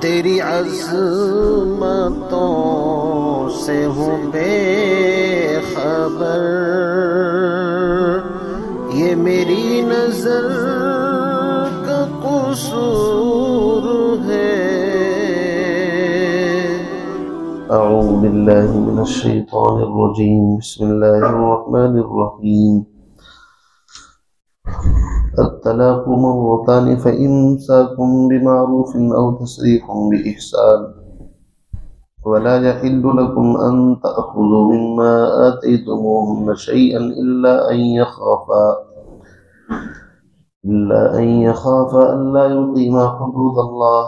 تیری عظمتوں سے ہوں بے خبر، یہ میری نظر کا قصور ہے۔ اعوذ باللہ من الشیطان الرجیم، بسم اللہ الرحمن الرحیم۔ الطلاق مرتان فإمساك بمعروف أو تسريح بإحسان ولا يحل لكم أن تأخذوا مما آتيتموهن شيئا إلا أن يخافا ألا يقيما حدود الله،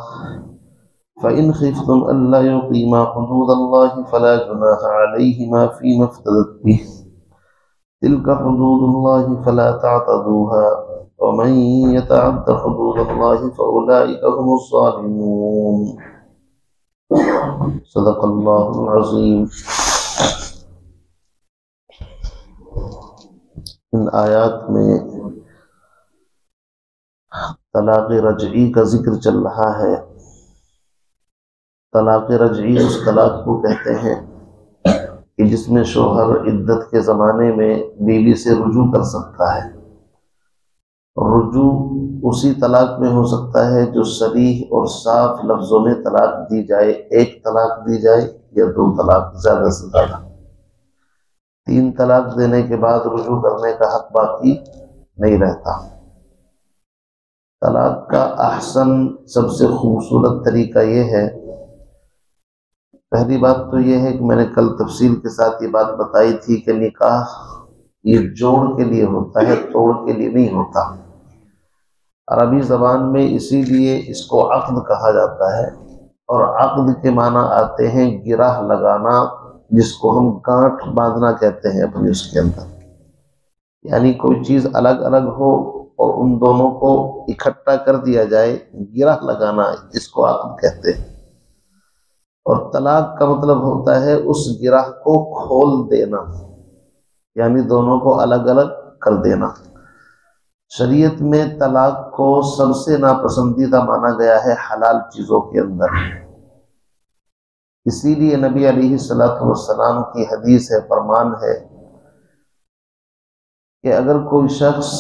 فإن خفتم ألا يقيما حدود الله فلا جناح عليهما فيما افتدت به، تلك حدود الله فلا تعتدوها، ومن يتعد حدود الله فأولئك هم الظالمون۔ صدق اللہ العظیم۔ ان آیات میں طلاق رجعی کا ذکر چل رہا ہے۔ طلاق رجعی اس طلاق کو کہتے ہیں کہ جس میں شوہر عدت کے زمانے میں بیوی سے رجوع کر سکتا ہے۔ رجوع اسی طلاق میں ہو سکتا ہے جو صریح اور صاف لفظوں میں طلاق دی جائے، ایک طلاق دی جائے یا دو طلاق، زیادہ سے زیادہ۔ 3 طلاق دینے کے بعد رجوع کرنے کا حق باقی نہیں رہتا۔ طلاق کا احسن، سب سے خوبصورت طریقہ یہ ہے، پہلی بات تو یہ ہے کہ میں نے کل تفصیل کے ساتھ یہ بات بتائی تھی کہ نکاح یہ جوڑ کے لیے ہوتا ہے، توڑ کے لیے نہیں ہوتا۔ عربی زبان میں اسی لیے اس کو عقد کہا جاتا ہے، اور عقد کے معنی آتے ہیں گرہ لگانا، جس کو ہم گانٹھ باندھنا کہتے ہیں اپنے اس کے اندر، یعنی کوئی چیز الگ الگ ہو اور ان دونوں کو اکٹھا کر دیا جائے، گرہ لگانا، اس کو عقد کہتے ہیں۔ اور طلاق کا مطلب ہوتا ہے اس گرہ کو کھول دینا، یعنی دونوں کو الگ الگ کر دینا۔ شریعت میں طلاق کو سب سے ناپسندیدہ مانا گیا ہے حلال چیزوں کے اندر۔ اسی لیے نبی علیہ السلام کی حدیث ہے، فرمان ہے کہ اگر کوئی شخص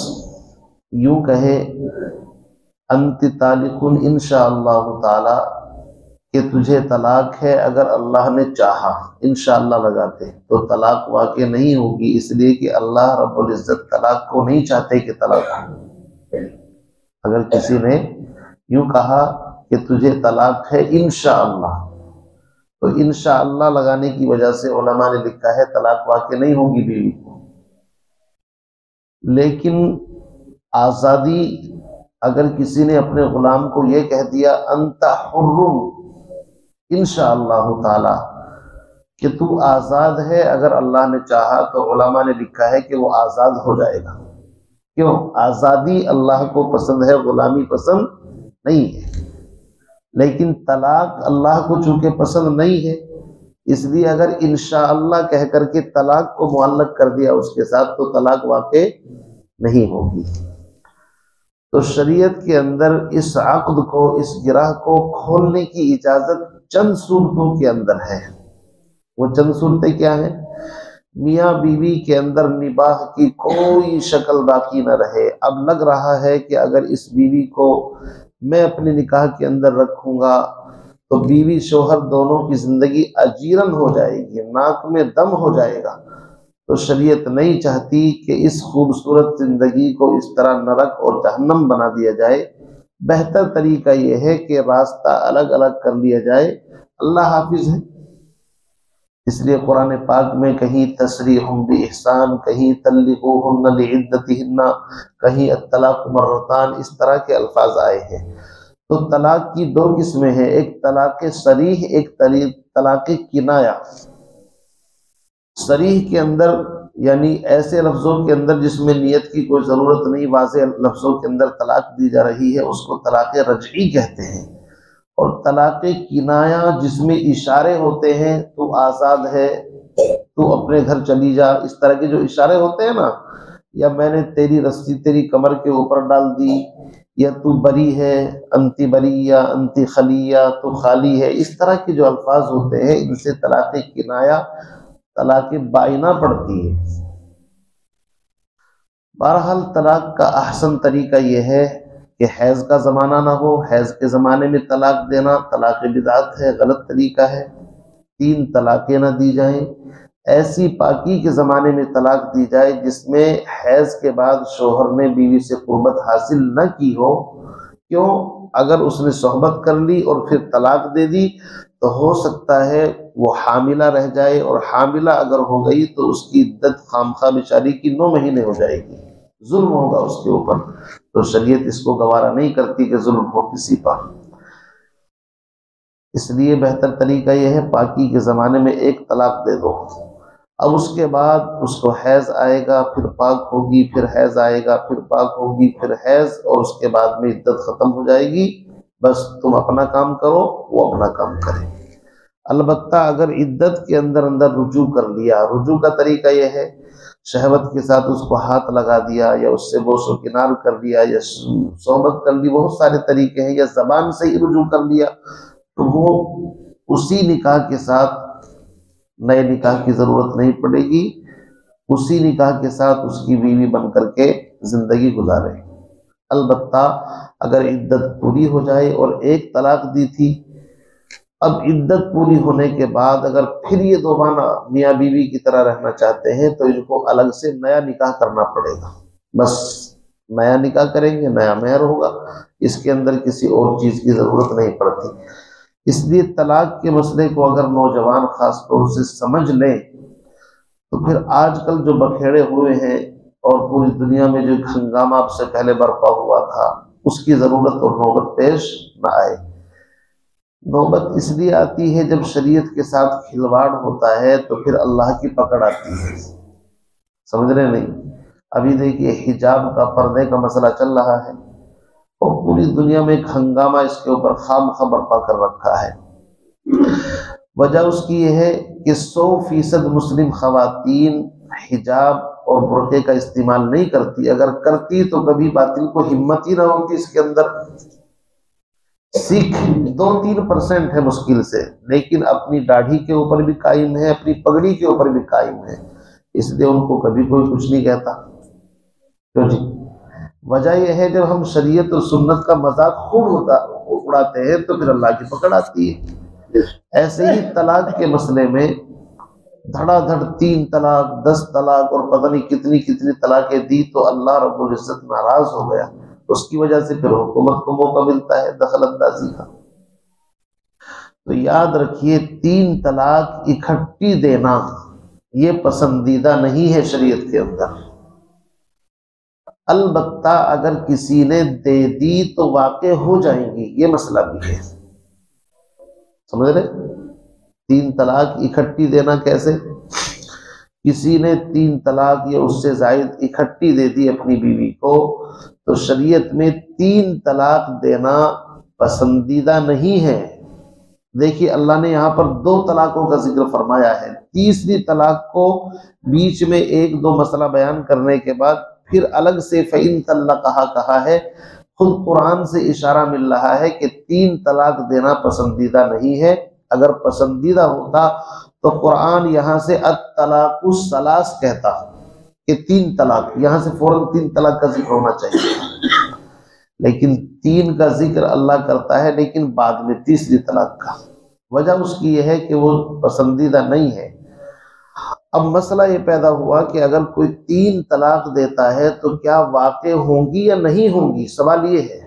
یوں کہے انت طالق انشاءاللہ تعالی، کہ تجھے طلاق ہے اگر اللہ نے چاہا، انشاءاللہ لگاتے تو طلاق واقع نہیں ہوگی، اس لیے کہ اللہ رب العزت طلاق کو نہیں چاہتے کہ طلاق ہو۔ اگر کسی نے یوں کہا کہ تجھے طلاق ہے انشاءاللہ، تو انشاءاللہ لگانے کی وجہ سے علماء نے لکھا ہے طلاق واقع نہیں ہوگی بیوی کو۔ لیکن آزادی، اگر کسی نے اپنے غلام کو یہ کہہ دیا انت حر انشاءاللہ تعالی، کہ تو آزاد ہے اگر اللہ نے چاہا، تو علماء نے لکھا ہے کہ وہ آزاد ہو جائے گا۔ کیوں؟ آزادی اللہ کو پسند ہے، غلامی پسند نہیں ہے۔ لیکن طلاق اللہ کو چونکہ پسند نہیں ہے، اس لیے اگر انشاءاللہ کہہ کر کے طلاق کو معلق کر دیا اس کے ساتھ، تو طلاق واقع نہیں ہوگی۔ تو شریعت کے اندر اس عقد کو، اس گرہ کو کھولنے کی اجازت چند صورتوں کے اندر ہے۔ وہ چند صورتیں کیا ہیں؟ میاں بیوی کے اندر نباہ کی کوئی شکل باقی نہ رہے، اب لگ رہا ہے کہ اگر اس بیوی کو میں اپنے نکاح کے اندر رکھوں گا تو بیوی شوہر دونوں کی زندگی اجیرن ہو جائے گی، ناک میں دم ہو جائے گا۔ تو شریعت نہیں چاہتی کہ اس خوبصورت زندگی کو اس طرح نرک اور جہنم بنا دیا جائے۔ بہتر طریقہ یہ ہے کہ راستہ الگ الگ کر لیا جائے، اللہ حافظ ہے۔ اس لیے قرآن پاک میں کہیں تسریح بإحسان، کہیں طلقوہن لعدتہن، کہیں الطلاق مرتان، اس طرح کے الفاظ آئے ہیں۔ تو طلاق کی 2 قسمیں ہیں، ایک طلاق صریح، ایک طلاق کنایہ۔ صریح کے اندر یعنی ایسے لفظوں کے اندر جس میں نیت کی کوئی ضرورت نہیں، واضح لفظوں کے اندر طلاق دی جا رہی ہے، اس کو طلاق رجعی کہتے ہیں۔ اور طلاق کنایہ جس میں اشارے ہوتے ہیں، تو آزاد ہے، تو اپنے گھر چلی جا، اس طرح کے جو اشارے ہوتے ہیں نا، یا میں نے تیری رسی تیری کمر کے اوپر ڈال دی، یا تو بری ہے، انتی بری یا انتی خلیہ، تو خالی ہے، اس طرح کے جو الفاظ ہوتے ہیں ان سے طلاق کنایہ طلاق بائنہ پڑتی ہے۔ بہرحال طلاق کا احسن طریقہ یہ ہے کہ حیض کا زمانہ نہ ہو، حیض کے زمانے میں طلاق دینا طلاق بدعت ہے، غلط طریقہ ہے، 3 طلاقیں نہ دی جائیں۔ ایسی پاکی کے زمانے میں طلاق دی جائے جس میں حیض کے بعد شوہر نے بیوی سے قربت حاصل نہ کی ہو۔ کیوں؟ اگر اس نے صحبت کر لی اور پھر طلاق دے دی تو ہو سکتا ہے وہ حاملہ رہ جائے، اور حاملہ اگر ہو گئی تو اس کی عدت خامخواہ بیچاری کی 9 مہینے ہو جائے گی، ظلم ہوگا اس کے اوپر، تو شریعت اس کو گوارا نہیں کرتی کہ ظلم ہو کسی پر۔ اس لیے بہتر طریقہ یہ ہے پاکی کے زمانے میں 1 طلاق دے دو، اب اس کے بعد اس کو حیض آئے گا، پھر پاک ہوگی، پھر حیض آئے گا، پھر پاک ہوگی، پھر حیض، اور اس کے بعد میں عدت ختم ہو جائے گی۔ بس تم اپنا کام کرو، وہ اپنا کام کرے۔ البتہ اگر عدت کے اندر رجوع کر لیا، رجوع کا طریقہ یہ ہے شہوت کے ساتھ اس کو ہاتھ لگا دیا، یا اس سے بوس و کنار کر لیا، یا صحبت کر لی، بہت سارے طریقے ہیں، یا زبان سے ہی رجوع کر لیا، تو وہ اسی نکاح کے ساتھ نئے نکاح کی ضرورت نہیں پڑے گی، اسی نکاح کے ساتھ اس کی بیوی بن کر کے زندگی گزارے۔ البتہ اگر عدت پوری ہو جائے اور 1 طلاق دی تھی، اب عدت پوری ہونے کے بعد اگر پھر یہ دوبارہ میاں بیوی کی طرح رہنا چاہتے ہیں تو ان کو الگ سے نیا نکاح کرنا پڑے گا، بس نیا نکاح کریں گے، نیا مہر ہوگا، اس کے اندر کسی اور چیز کی ضرورت نہیں پڑتی۔ اس لیے طلاق کے مسئلے کو اگر نوجوان خاص طور سے سمجھ لیں تو پھر آج کل جو بکھیڑے ہوئے ہیں اور پوری دنیا میں جو ہنگامہ اب سے پہلے برپا ہوا تھا اس کی ضرورت اور نوبت پیش نہ آئے۔ نوبت اس لیے آتی ہے جب شریعت کے ساتھ کھلواڑ ہوتا ہے تو پھر اللہ کی پکڑ آتی ہے، سمجھ رہے نہیں؟ ابھی دیکھیے حجاب کا، پردے کا مسئلہ چل رہا ہے اور پوری دنیا میں ایک ہنگامہ اس کے اوپر خام برپا کر رکھا ہے۔ وجہ اس کی یہ ہے کہ 100% مسلم خواتین حجاب اور برقعے کا استعمال نہیں کرتی، اگر کرتی تو کبھی باطل کو ہمت ہی نہ ہوتی اس کے اندر۔ سکھ 2-3% ہے مشکل سے، لیکن اپنی داڑھی کے اوپر بھی قائم ہے، اپنی پگڑی کے اوپر بھی قائم ہے، اس لیے ان کو کبھی کوئی کچھ نہیں کہتا۔ تو جی وجہ یہ ہے جب ہم شریعت اور سنت کا مذاق خوب اڑاتے ہیں تو پھر اللہ کی پکڑ آتی ہے۔ ایسے ہی طلاق کے مسئلے میں دھڑا دھڑ 3 طلاق 10 طلاق اور پتہ نہیں کتنی کتنی طلاقیں دی تو اللہ رب العزت ناراض ہو گیا، اس کی وجہ سے پھر حکومت کو موقع ملتا ہے دخل اندازی کا۔ تو یاد رکھیے 3 طلاق اکٹھی دینا یہ پسندیدہ نہیں ہے شریعت کے اندر۔ البتہ اگر کسی نے دے دی تو واقع ہو جائیں گی، یہ مسئلہ بھی ہے، سمجھ رہے؟ 3 طلاق اکٹھی دینا کیسے؟ کسی نے 3 طلاق یا اس سے زائد اکٹھی دے دی اپنی بیوی کو تو شریعت میں 3 طلاق دینا پسندیدہ نہیں ہے۔ دیکھیے اللہ نے یہاں پر 2 طلاقوں کا ذکر فرمایا ہے، تیسری طلاق کو بیچ میں 1-2 مسئلہ بیان کرنے کے بعد پھر الگ سے فَإِن طَلَّقَهَا کہا ہے۔ خود قرآن سے اشارہ مل رہا ہے کہ 3 طلاق دینا پسندیدہ نہیں ہے، اگر پسندیدہ ہوتا تو قرآن یہاں سے الطلاق الثلاث کہتا کہ 3 طلاق، یہاں سے فوراً 3 طلاق کا ذکر ہونا چاہیے، لیکن 3 کا ذکر اللہ کرتا ہے لیکن بعد میں تیسری طلاق کا۔ وجہ اس کی یہ ہے کہ وہ پسندیدہ نہیں ہے۔ اب مسئلہ یہ پیدا ہوا کہ اگر کوئی 3 طلاق دیتا ہے تو کیا واقع ہوں گی یا نہیں ہوں گی؟ سوال یہ ہے۔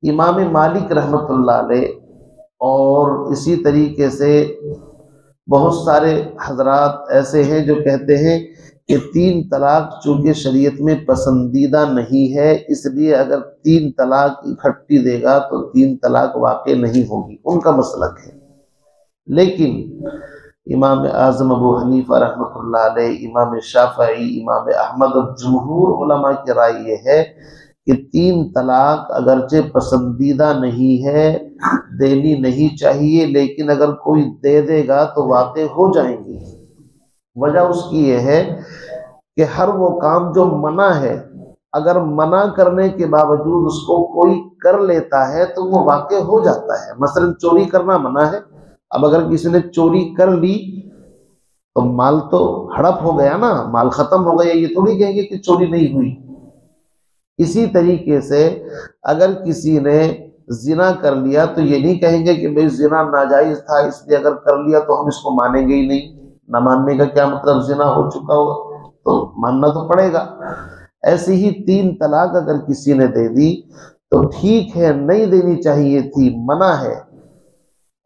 امام مالک رحمۃ اللہ علیہ اور اسی طریقے سے بہت سارے حضرات ایسے ہیں جو کہتے ہیں کہ 3 طلاق چونکہ شریعت میں پسندیدہ نہیں ہے، اس لیے اگر 3 طلاق اکٹھی دے گا تو 3 طلاق واقع نہیں ہوگی، ان کا مسلک ہے۔ لیکن امام اعظم ابو حنیفہ رحمۃ اللہ علیہ، امام شافعی، امام احمد اور جمہور علماء کی رائے یہ ہے کہ 3 طلاق اگرچہ پسندیدہ نہیں ہے، دینی نہیں چاہیے، لیکن اگر کوئی دے دے گا تو واقع ہو جائیں گی۔ وجہ اس کی یہ ہے کہ ہر وہ کام جو منع ہے اگر منع کرنے کے باوجود اس کو کوئی کر لیتا ہے تو وہ واقع ہو جاتا ہے. مثلا چوری کرنا منع ہے، اب اگر کسی نے چوری کر لی تو مال تو ہڑپ ہو گیا نا، مال ختم ہو گیا، یہ تھوڑی کہیں گے کہ چوری نہیں ہوئی. اسی طریقے سے اگر کسی نے زنا کر لیا تو یہ نہیں کہیں گے کہ بھئی زنا ناجائز تھا اس لیے اگر کر لیا تو ہم اس کو مانیں گے ہی نہیں. نہ ماننے کا کیا مطلب، زنا ہو چکا ہو تو ماننا تو پڑے گا. ایسے ہی 3 طلاق اگر کسی نے دے دی تو ٹھیک ہے، نہیں دینی چاہیے تھی، منع ہے.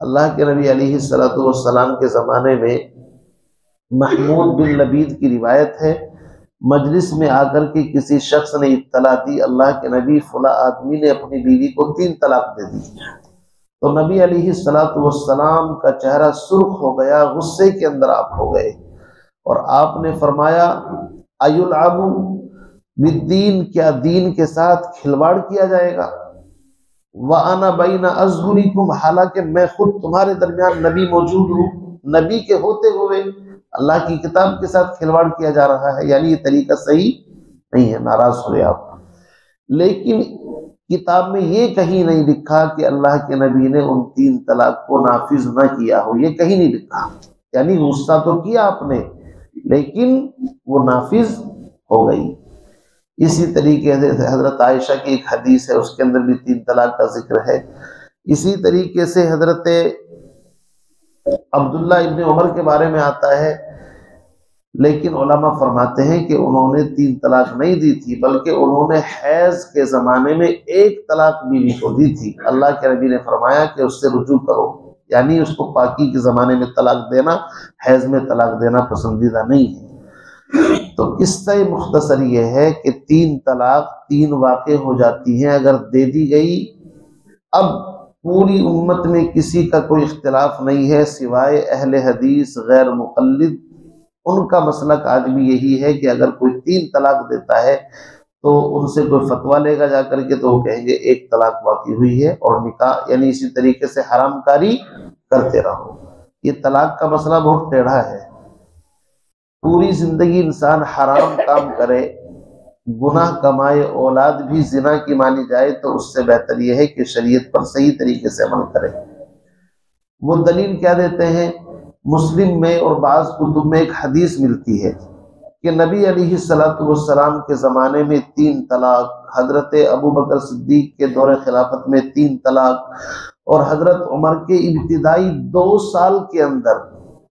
اللہ کے نبی علیہ السلام کے زمانے میں محمود بن لبید کی روایت ہے، مجلس میں آ کر کے کسی شخص نے اطلاع دی اللہ کے نبی فلاں آدمی نے اپنی بیوی کو 3 طلاق دے دی. تو نبی علیہ السلام کا چہرہ سرخ ہو گیا، غصے کے اندر آپ ہو گئے، اور آپ نے فرمایا ایلعب بالدین، کیا دین کے ساتھ کھلواڑ کیا جائے گا؟ وَأَنَا بَيْنَ أَظْهُرِكُمْ، حالانکہ میں خود تمہارے درمیان نبی موجود ہوں، نبی کے ہوتے ہوئے اللہ کی کتاب کے ساتھ کھلواڑ کیا جا رہا ہے. یعنی یہ طریقہ صحیح نہیں ہے. ناراض ہوئے آپ. لیکن کتاب میں یہ کہیں نہیں لکھا کہ اللہ کے نبی نے ان 3 طلاق کو نافذ نہ کیا ہو، یہ کہیں نہیں لکھا. یعنی غصہ تو کیا آپ نے لیکن وہ نافذ ہو گئی. اسی طریقے سے حضرت عائشہ کی ایک حدیث ہے، اس کے اندر بھی 3 طلاق کا ذکر ہے. اسی طریقے سے حضرت عبداللہ ابن عمر کے بارے میں آتا ہے، لیکن علماء فرماتے ہیں کہ انہوں نے 3 طلاق نہیں دی تھی، بلکہ انہوں نے حیض کے زمانے میں 1 طلاق بیوی کو دی تھی. اللہ کے نبی نے فرمایا کہ اس سے رجوع کرو، یعنی اس کو پاکی کے زمانے میں طلاق دینا، حیض میں طلاق دینا پسندیدہ نہیں ہے. تو قصہ مختصر یہ ہے کہ 3 طلاق 3 واقع ہو جاتی ہیں اگر دے دی گئی. اب پوری امت میں کسی کا کوئی اختلاف نہیں ہے سوائے اہل حدیث غیر مقلد. ان کا مسلک آج بھی یہی ہے کہ اگر کوئی 3 طلاق دیتا ہے تو ان سے کوئی فتویٰ لے گا جا کر کے تو وہ کہیں گے 1 طلاق واقع ہوئی ہے اور نکاح، یعنی اسی طریقے سے حرام کاری کرتے رہو. یہ طلاق کا مسئلہ بہت ٹیڑھا ہے. پوری زندگی انسان حرام کام کرے، گناہ کمائے، اولاد بھی زنا کی مانی جائے، تو اس سے بہتر یہ ہے کہ شریعت پر صحیح طریقے سے عمل کرے. وہ دلیل کیا دیتے ہیں؟ مسلم میں اور بعض کتب میں ایک حدیث ملتی ہے کہ نبی علیہ السلام کے زمانے میں 3 طلاق، حضرت ابو بکر صدیق کے دور خلافت میں 3 طلاق، اور حضرت عمر کے ابتدائی 2 سال کے اندر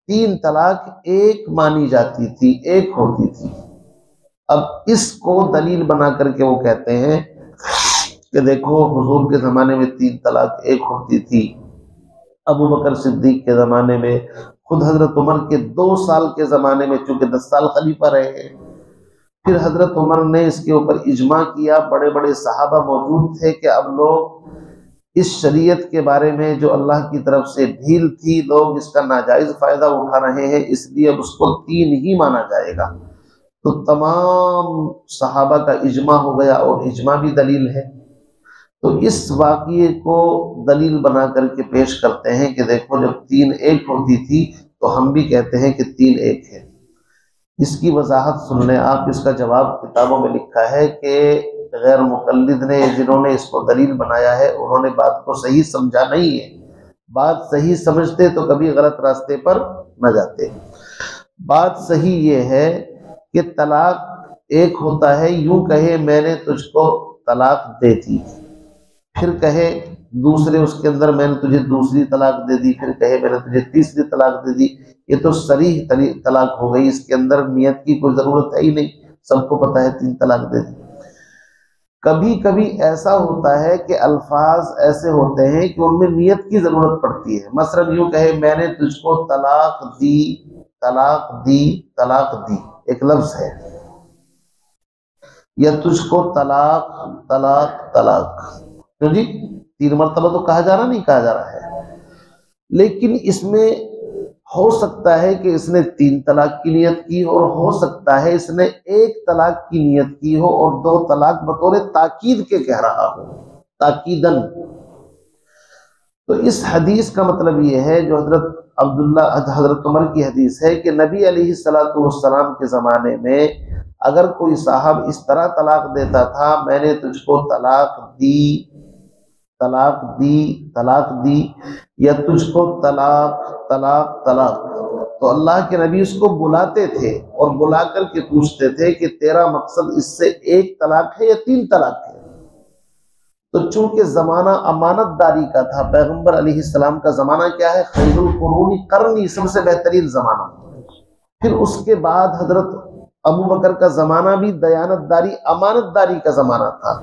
3 طلاق ایک مانی جاتی تھی، ایک ہوتی تھی. اب اس کو دلیل بنا کر کے وہ کہتے ہیں کہ دیکھو حضور کے زمانے میں 3 طلاق ایک ہوتی تھی، ابو بکر صدیق کے زمانے میں، خود حضرت عمر کے 2 سال کے زمانے میں، چونکہ 10 سال خلیفہ رہے ہیں. پھر حضرت عمر نے اس کے اوپر اجماع کیا، بڑے بڑے صحابہ موجود تھے کہ اب لوگ اس شریعت کے بارے میں جو اللہ کی طرف سے ڈھیل تھی، لوگ اس کا ناجائز فائدہ اٹھا رہے ہیں، اس لیے اب اس کو 3 ہی مانا جائے گا. تو تمام صحابہ کا اجماع ہو گیا، اور اجماع بھی دلیل ہے. تو اس واقعے کو دلیل بنا کر کے پیش کرتے ہیں کہ دیکھو جب 3 ایک ہوتی تھی تو ہم بھی کہتے ہیں کہ 3 ایک ہے. اس کی وضاحت سن لیں آپ. اس کا جواب کتابوں میں لکھا ہے کہ غیر مقلد نے، جنہوں نے اس کو دلیل بنایا ہے، انہوں نے بات کو صحیح سمجھا نہیں ہے. بات صحیح سمجھتے تو کبھی غلط راستے پر نہ جاتے. بات صحیح یہ ہے کہ طلاق ایک ہوتا ہے. یوں کہے میں نے تجھ کو طلاق دے دی، پھر کہے دوسرے اس کے اندر میں نے تجھے دوسری طلاق دے دی، پھر کہے میں نے تجھے تیسری طلاق دے دی. یہ تو صریح طلاق ہو گئی. اس کے اندر نیت کی کوئی ضرورت ہے ہی نہیں، سب کو پتہ ہے 3 طلاق دے دی. کبھی کبھی ایسا ہوتا ہے کہ الفاظ ایسے ہوتے ہیں کہ ان میں نیت کی ضرورت پڑتی ہے. مثلا یوں کہے میں نے تجھ کو طلاق دی، طلاق دی، طلاق دی، ایک لفظ ہے. یا تجھ کو طلاق، طلاق، طلاق. کیوں جی 3 مرتبہ تو کہا جا رہا نہیں کہا جا رہا ہے، لیکن اس میں ہو سکتا ہے کہ اس نے 3 طلاق کی نیت کی، اور ہو سکتا ہے اس نے 1 طلاق کی نیت کی ہو اور 2 طلاق بطور تاکید کے کہہ رہا ہو، تاکیدن. تو اس حدیث کا مطلب یہ ہے جو حضرت عمر کی حدیث ہے کہ نبی علیہ السلام کے زمانے میں اگر کوئی صاحب اس طرح طلاق دیتا تھا، میں نے تجھ کو طلاق دی یا تجھ کو طلاق، تو اللہ کے نبی اس کو بلاتے تھے اور بلا کر کے پوچھتے تھے کہ تیرا مقصد اس سے ایک طلاق ہے یا 3 طلاق ہے؟ تو چونکہ زمانہ امانت داری کا تھا، پیغمبر علیہ السلام کا زمانہ کیا ہے؟ خیر القرون قرنی، سب سے بہترین زمانہ۔ پھر اس کے بعد حضرت ابو بکر کا زمانہ بھی دیانت داری امانت داری کا زمانہ تھا۔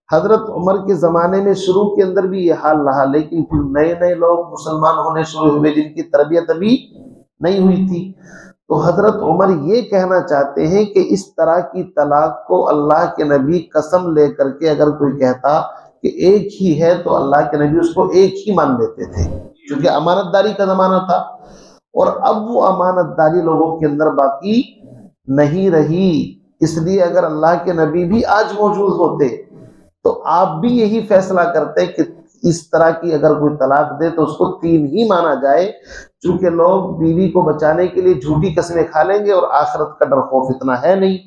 حضرت عمر کے زمانے میں شروع کے اندر بھی یہ حال رہا، لیکن پھر نئے لوگ مسلمان ہونے شروع ہوئے جن کی تربیت ابھی نہیں ہوئی تھی۔ تو حضرت عمر یہ کہنا چاہتے ہیں کہ اس طرح کی طلاق کو اللہ کے نبی قسم لے کر کے اگر کوئی کہتا کہ ایک ہی ہے تو اللہ کے نبی اس کو ایک ہی مان لیتے تھے، کیونکہ امانت داری کا زمانہ تھا۔ اور اب وہ امانت داری لوگوں کے اندر باقی نہیں رہی، اس لیے اگر اللہ کے نبی بھی آج موجود ہوتے تو آپ بھی یہی فیصلہ کرتے کہ اس طرح کی اگر کوئی طلاق دے تو اس کو 3 ہی مانا جائے، چونکہ لوگ بیوی کو بچانے کے لیے جھوٹی قسمیں کھا لیں گے اور آخرت کا ڈر خوف اتنا ہے نہیں۔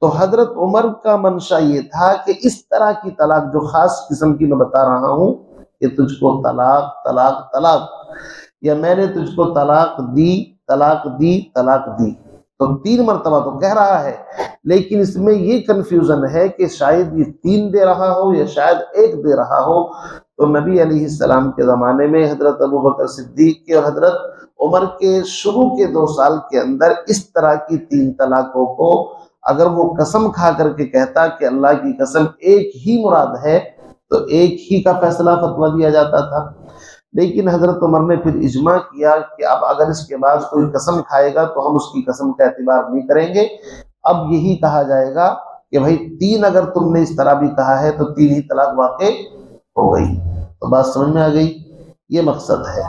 تو حضرت عمر کا منشا یہ تھا کہ اس طرح کی طلاق جو خاص قسم کی میں بتا رہا ہوں کہ تجھ کو طلاق یا میں نے تجھ کو طلاق دی تو 3 مرتبہ تو کہہ رہا ہے، لیکن اس میں یہ کنفیوژن ہے کہ شاید یہ 3 دے رہا ہو یا شاید 1 دے رہا ہو۔ تو نبی علیہ السلام کے زمانے میں حضرت ابو بکر صدیق کے اور حضرت عمر کے شروع کے 2 سال کے اندر اس طرح کی 3 طلاقوں کو اگر وہ قسم کھا کر کے کہتا کہ اللہ کی قسم ایک ہی مراد ہے تو ایک ہی کا فیصلہ فتویٰ دیا جاتا تھا۔ لیکن حضرت عمر نے پھر اجماع کیا کہ اب اگر اس کے بعد کوئی قسم کھائے گا تو ہم اس کی قسم کا اعتبار نہیں کریں گے، اب یہی کہا جائے گا کہ بھائی 3 اگر تم نے اس طرح بھی کہا ہے تو 3 ہی طلاق واقع ہو گئی۔ تو بات سمجھ میں آ گئی؟ یہ مقصد ہے،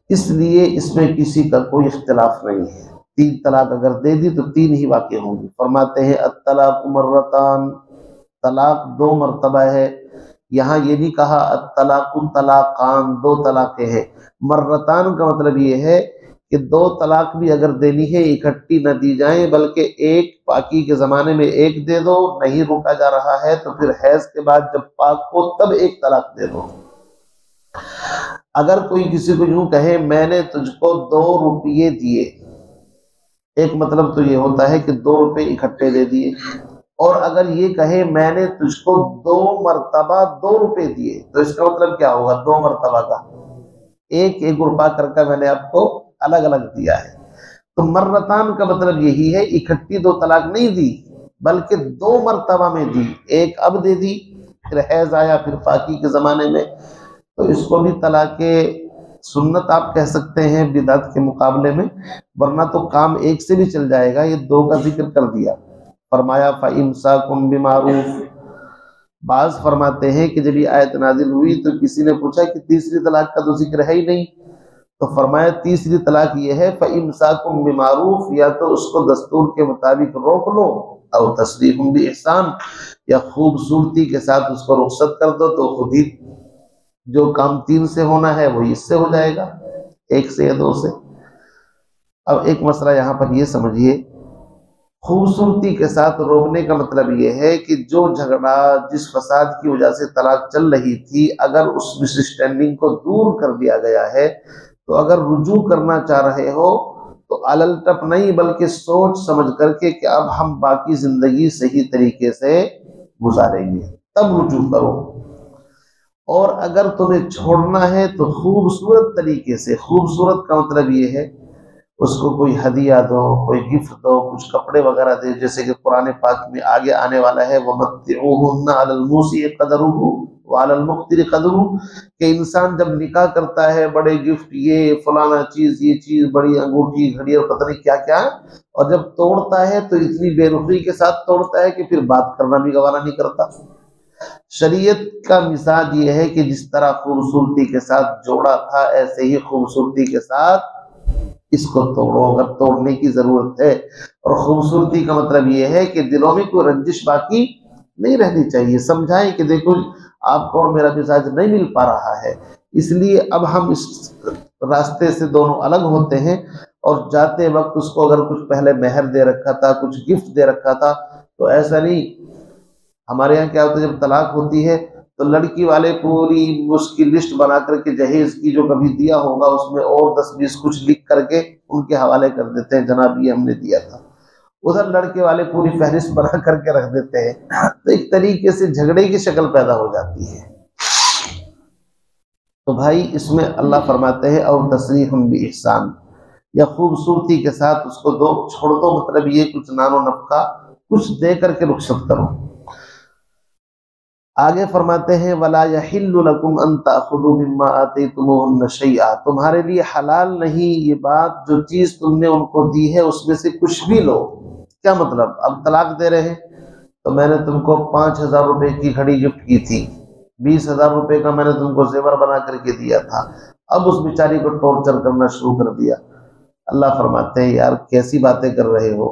اس لیے اس میں کسی کا کوئی اختلاف نہیں ہے۔ 3 طلاق اگر دے دی تو 3 ہی واقع ہوں گی۔ فرماتے ہیں الطلاق مرتان، طلاق 2 مرتبہ ہے۔ یہاں یہ نہیں کہا الطلاق طلاقان، 2 طلاقیں ہیں۔ مرتان کا مطلب یہ ہے کہ 2 طلاق بھی اگر دینی ہے اکٹھی نہ دی جائیں، بلکہ ایک پاکی کے زمانے میں 1 دے دو، نہیں روکا جا رہا ہے تو پھر حیض کے بعد جب پاک ہو تب 1 طلاق دے دو۔ اگر کوئی کسی کو یوں کہے میں نے تجھ کو 2 روپیے دیے، ایک مطلب تو یہ ہوتا ہے کہ 2 روپے اکٹھے دے دیے، اور اگر یہ کہے میں نے تجھ کو 2 مرتبہ 2 روپے دیے تو اس کا مطلب کیا ہوگا؟ 2 مرتبہ کا 1 روپیہ کر کے میں نے آپ کو الگ الگ دیا ہے۔ تو مرتان کا مطلب یہی ہے اکٹھی 2 طلاق نہیں دی بلکہ 2 مرتبہ میں دی، 1 اب دے دی، پھر حیض آیا، پھر پاکی کے زمانے میں، تو اس کو بھی طلاق سنت آپ کہہ سکتے ہیں بدعت کے مقابلے میں، ورنہ تو کام 1 سے بھی چل جائے گا۔ یہ 2 کا ذکر کر دیا، فرمایا فَإِمْسَاكُمْ بِمَعْرُوفٍ۔ بعض فرماتے ہیں کہ جب یہ آیت نازل ہوئی تو کسی نے پوچھا کہ تیسری طلاق کا تو ذکر ہے ہی نہیں، تو فرمایا تیسری طلاق یہ ہے فَإِمْسَاكُمْ بِمَعْرُوفٍ، یا تو اس کو دستور کے مطابق روک لو، او تسریحٌ بِإِحْسَان، یا خوبصورتی کے ساتھ اس کو رخصت کر دو، تو خود ہی جو کام 3 سے ہونا ہے وہ اس سے ہو جائے گا، 1 سے یا 2 سے۔ اب ایک مسئلہ یہاں پر یہ سمجھیے، خوبصورتی کے ساتھ روکنے کا مطلب یہ ہے کہ جو جھگڑا جس فساد کی وجہ سے طلاق چل رہی تھی اگر اس مس اسٹینڈنگ کو دور کر دیا گیا ہے تو اگر رجوع کرنا چاہ رہے ہو تو علل ٹپ نہیں بلکہ سوچ سمجھ کر کے کہ اب ہم باقی زندگی صحیح طریقے سے گزاریں گے تب رجوع کرو، اور اگر تمہیں چھوڑنا ہے تو خوبصورت طریقے سے، خوبصورت کا مطلب یہ ہے اس کو کوئی ہدیہ دو، کوئی گفٹ دو، کچھ کپڑے وغیرہ دے، جیسے کہ قرآن پاک میں آگے آنے والا ہے وَمَتِّعُوهُنَّ عَلَى الْمُوسِعِ قَدَرُهُ وَعَلَى الْمُقْتِرِ قَدْرُهُ، کہ انسان جب نکاح کرتا ہے بڑے گفٹ، یہ فلانا چیز، یہ چیز، بڑی انگوٹھی، گھڑی اور پتہ نہیں کیا کیا، اور جب توڑتا ہے تو اتنی بے رخی کے ساتھ توڑتا ہے کہ پھر بات کرنا بھی گوارا نہیں کرتا۔ شریعت کا مزاج یہ ہے کہ جس طرح خوبصورتی کے ساتھ جوڑا تھا ایسے ہی خوبصورتی کے ساتھ اس کو توڑو اگر توڑنے کی ضرورت ہے۔ اور خوبصورتی کا مطلب یہ ہے کہ دلوں میں کوئی رنجش باقی نہیں رہنی چاہیے، سمجھائیں کہ دیکھو آپ کو اور میرا مزاج نہیں مل پا رہا ہے، اس لیے اب ہم اس راستے سے دونوں الگ ہوتے ہیں، اور جاتے وقت اس کو اگر کچھ پہلے مہر دے رکھا تھا، کچھ گفٹ دے رکھا تھا، تو ایسا نہیں. ہمارے یہاں کیا ہوتا ہے جب طلاق ہوتی ہے تو لڑکی والے پوری اس کی لسٹ بنا کر کے جہیز کی جو کبھی دیا ہوگا اس میں اور 10-20 کچھ لکھ کر کے ان کے حوالے کر دیتے ہیں، جناب یہ ہم نے دیا تھا. ادھر لڑکے والے پوری فہرست بنا کر کے رکھ دیتے ہیں، تو ایک طریقے سے جھگڑے کی شکل پیدا ہو جاتی ہے. تو بھائی اس میں اللہ فرماتے ہیں او تسریح باحسان، یا خوبصورتی کے ساتھ اس کو دو، چھوڑ دو، مطلب یہ کچھ نان و نفقہ کچھ دے کر کے رخصت کرو. آگے فرماتے ہیں وَلَا يَحِلُّ لَكُمْ أَن تَأْخُذُوا مِمَّا آتَيْتُمُوهُنَّ شَيْئًا، تمہارے لیے حلال نہیں یہ بات جو چیز تم نے ان کو دی ہے اس میں سے کچھ بھی لو. کیا مطلب؟ اب طلاق دے رہے ہیں تو میں نے تم کو 5,000 روپے کی گھڑی گفٹ کی تھی، 20,000 روپے کا میں نے تم کو زیور بنا کر کے دیا تھا، اب اس بیچاری کو ٹارچر کرنا شروع کر دیا. اللہ فرماتے ہیں یار کیسی باتیں کر رہے ہو،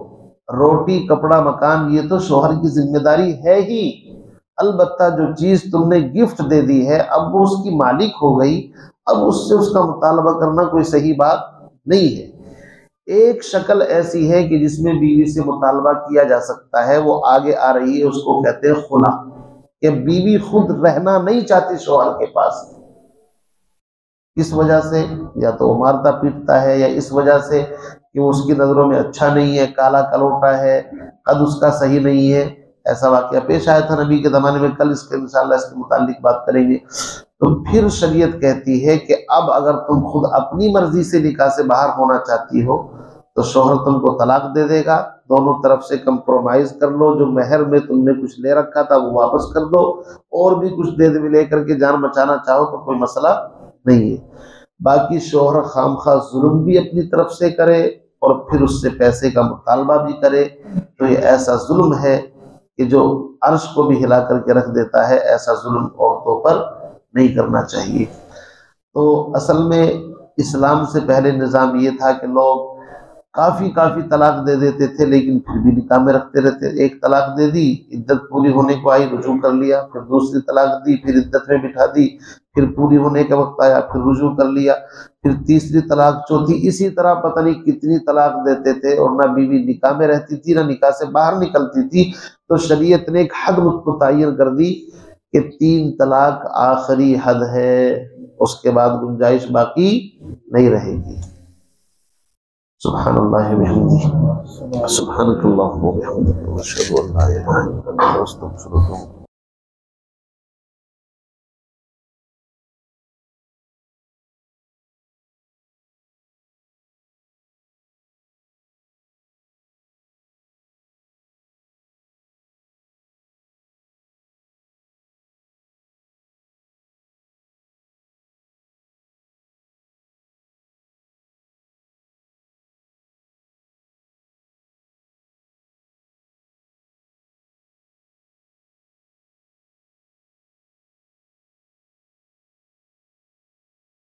روٹی کپڑا مکان یہ تو شوہر کی ذمہ داری ہے ہی، البتہ جو چیز تم نے گفٹ دے دی ہے اب وہ اس کی مالک ہو گئی، اب اس سے اس کا مطالبہ کرنا کوئی صحیح بات نہیں ہے. ایک شکل ایسی ہے کہ جس میں بیوی سے مطالبہ کیا جا سکتا ہے، وہ آگے آ رہی ہے، اس کو کہتے ہیں خلا، کہ بیوی خود رہنا نہیں چاہتی شوہر کے پاس. اس وجہ سے یا تو وہ مارتا پیٹتا ہے، یا اس وجہ سے کہ وہ اس کی نظروں میں اچھا نہیں ہے، کالا کلوٹا ہے، قد اس کا صحیح نہیں ہے. ایسا واقعہ پیش آیا تھا نبی کے زمانے میں، کل اس کے انشاءاللہ اس کے متعلق بات کریں گے. تو پھر شریعت کہتی ہے کہ اب اگر تم خود اپنی مرضی سے نکاح سے باہر ہونا چاہتی ہو تو شوہر تم کو طلاق دے دے گا، دونوں طرف سے کمپرومائز کر لو، جو مہر میں تم نے کچھ لے رکھا تھا وہ واپس کر دو، اور بھی کچھ دے دے لے کر کے جان بچانا چاہو تو کوئی مسئلہ نہیں ہے. باقی شوہر خامخواہ ظلم بھی اپنی طرف سے کرے اور پھر اس سے پیسے کا مطالبہ بھی کرے تو یہ ایسا ظلم ہے کہ جو عرش کو بھی ہلا کر کے رکھ دیتا ہے. ایسا ظلم عورتوں پر نہیں کرنا چاہیے. تو اصل میں اسلام سے پہلے نظام یہ تھا کہ لوگ کافی طلاق دے دیتے تھے لیکن پھر بھی نکاح میں رکھتے رہتے. ایک طلاق دے دی، عدت پوری ہونے کو آئی، رجوع کر لیا، پھر دوسری طلاق دی، پھر عدت میں بٹھا دی، پھر پوری ہونے کا وقت آیا پھر رجوع کر لیا، پھر تیسری طلاق، چوتھی، اسی طرح پتہ نہیں کتنی طلاق دیتے تھے. اور نہ بیوی نکاح میں رہتی تھی نہ نکاح سے باہر نکلتی تھی. تو شریعت نے ایک حد متعین کر دی کہ 3 طلاق آخری حد ہے، اس کے بعد گنجائش باقی نہیں رہے گی. سبحان اللہ وبحمدہ، سبحانک اللہم وبحمدک، اشہد ان لا الہ الا انت، استغفرک.